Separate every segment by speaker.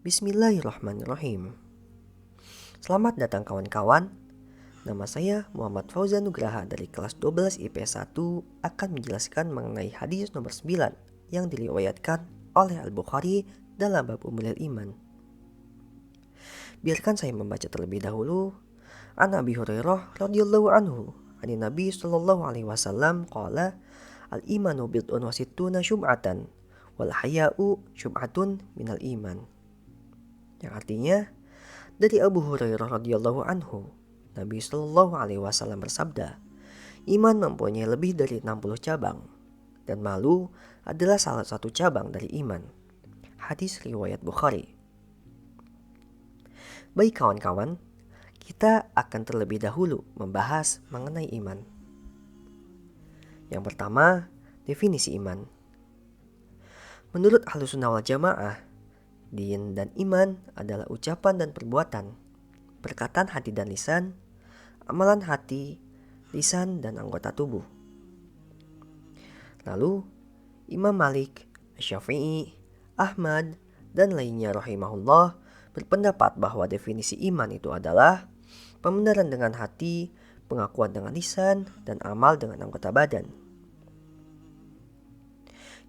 Speaker 1: Bismillahirrahmanirrahim. Selamat datang kawan-kawan. Nama saya Muhammad Fauzan Nugraha dari kelas 12 IPS 1 akan menjelaskan mengenai hadis nomor 9 yang diriwayatkan oleh Al-Bukhari dalam bab Umulil Iman. Biarkan saya membaca terlebih dahulu. An Abi Hurairah radhiyallahu anhu, ani Nabi sallallahu alaihi wasallam qala al-imanu bid'un wa sittuna syub'atan wal haya'u syub'atun minal iman. Yang artinya, dari Abu Hurairah radhiyallahu anhu, Nabi Shallallahu alaihi wasallam bersabda, iman mempunyai lebih dari 60 cabang, dan malu adalah salah satu cabang dari iman. Hadis riwayat Bukhari. Baik kawan-kawan, kita akan terlebih dahulu membahas mengenai iman. Yang pertama, definisi iman. Menurut Ahlussunnah wal Jamaah, din dan iman adalah ucapan dan perbuatan, perkataan hati dan lisan, amalan hati, lisan, dan anggota tubuh. Lalu, Imam Malik, Syafi'i, Ahmad, dan lainnya rahimahullah berpendapat bahwa definisi iman itu adalah pembenaran dengan hati, pengakuan dengan lisan, dan amal dengan anggota badan.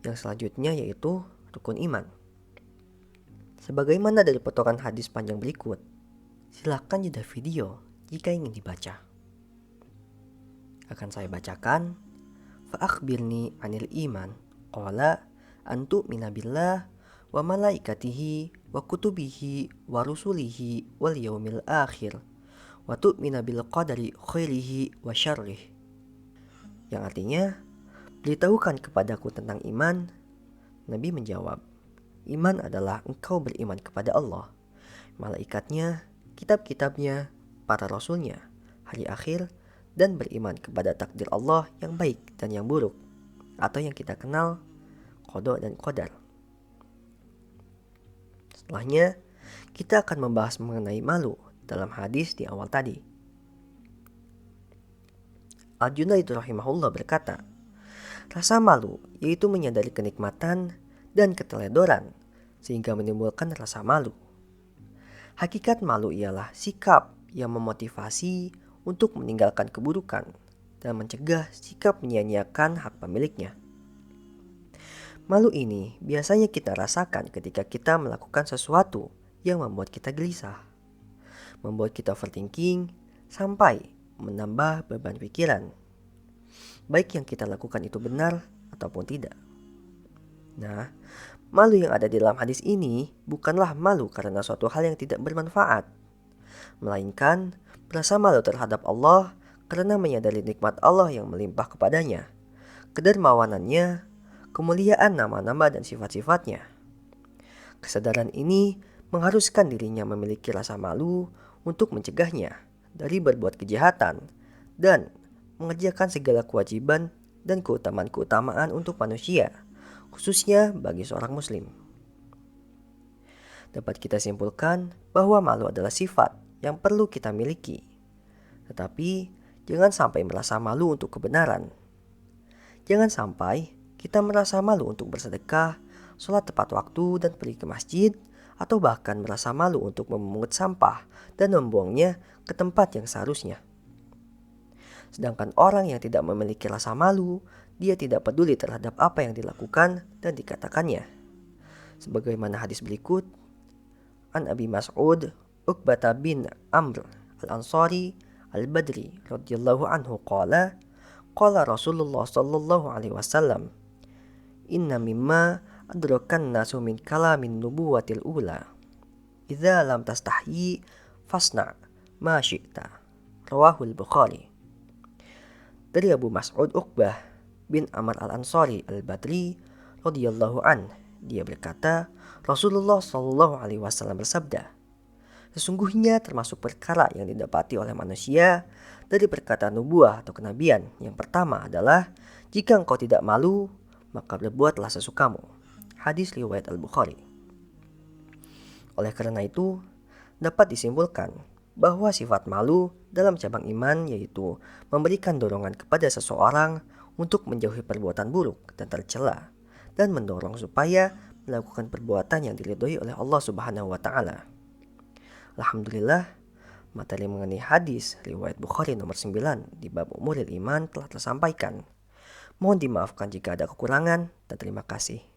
Speaker 1: Yang selanjutnya yaitu rukun iman. Sebagaimana dari potongan hadis panjang berikut, silakan jeda video jika ingin dibaca. Akan saya bacakan. Fa'akhbirni anil iman. Qala antu minabillah wa malaikatihi wa kutubihi wa rusulihi wal yaumil akhir wa tu'mina bil qadari khairihi wa syarrih. Yang artinya, beritahukan kepadaku tentang iman. Nabi menjawab, iman adalah engkau beriman kepada Allah, malaikatnya, kitab-kitabnya, para rasulnya, hari akhir, dan beriman kepada takdir Allah yang baik dan yang buruk, atau yang kita kenal qada dan qadar. Setelahnya, kita akan membahas mengenai malu dalam hadis di awal tadi. Al-Junaid rahimahullah berkata, rasa malu yaitu menyadari kenikmatan dan keteledoran sehingga menimbulkan rasa malu. Hakikat malu ialah sikap yang memotivasi untuk meninggalkan keburukan dan mencegah sikap menyia-nyiakan hak pemiliknya. Malu ini biasanya kita rasakan ketika kita melakukan sesuatu yang membuat kita gelisah, membuat kita overthinking sampai menambah beban pikiran, baik yang kita lakukan itu benar ataupun tidak. Nah, malu yang ada di dalam hadis ini bukanlah malu karena suatu hal yang tidak bermanfaat, melainkan rasa malu terhadap Allah karena menyadari nikmat Allah yang melimpah kepadanya, kedermawanannya, kemuliaan nama-nama dan sifat-sifatnya. Kesadaran ini mengharuskan dirinya memiliki rasa malu untuk mencegahnya dari berbuat kejahatan dan mengerjakan segala kewajiban dan keutamaan-keutamaan untuk manusia, khususnya bagi seorang muslim. Dapat kita simpulkan bahwa malu adalah sifat yang perlu kita miliki. Tetapi jangan sampai merasa malu untuk kebenaran. Jangan sampai kita merasa malu untuk bersedekah, sholat tepat waktu dan pergi ke masjid, atau bahkan merasa malu untuk memungut sampah dan membuangnya ke tempat yang seharusnya. Sedangkan orang yang tidak memiliki rasa malu, dia tidak peduli terhadap apa yang dilakukan dan dikatakannya. Sebagaimana hadis berikut, An Abi Mas'ud Uqbah bin Amr al-Ansari al-Badri radhiyallahu anhu qala Rasulullah sallallahu alaihi wasallam, inna mimma adrakan nasu min kalamin nubuwatil ula idza lam tastahyi fasna ma syi'ta. Rawahul Bukhari. Dari Abu Mas'ud Uqbah bin Amr al-Ansari al-Badri radhiyallahu an, dia berkata, Rasulullah sallallahu alaihi wasallam bersabda, sesungguhnya termasuk perkara yang didapati oleh manusia dari perkataan nubuah atau kenabian. Yang pertama adalah, jika engkau tidak malu, maka berbuatlah sesukamu. Hadis riwayat Al-Bukhari. Oleh karena itu, dapat disimpulkan bahwa sifat malu dalam cabang iman yaitu memberikan dorongan kepada seseorang untuk menjauhi perbuatan buruk dan tercela, dan mendorong supaya melakukan perbuatan yang diridhoi oleh Allah Subhanahu wa taala. Alhamdulillah, materi mengenai hadis riwayat Bukhari nomor 9 di bab umuril iman telah tersampaikan. Mohon dimaafkan jika ada kekurangan dan terima kasih.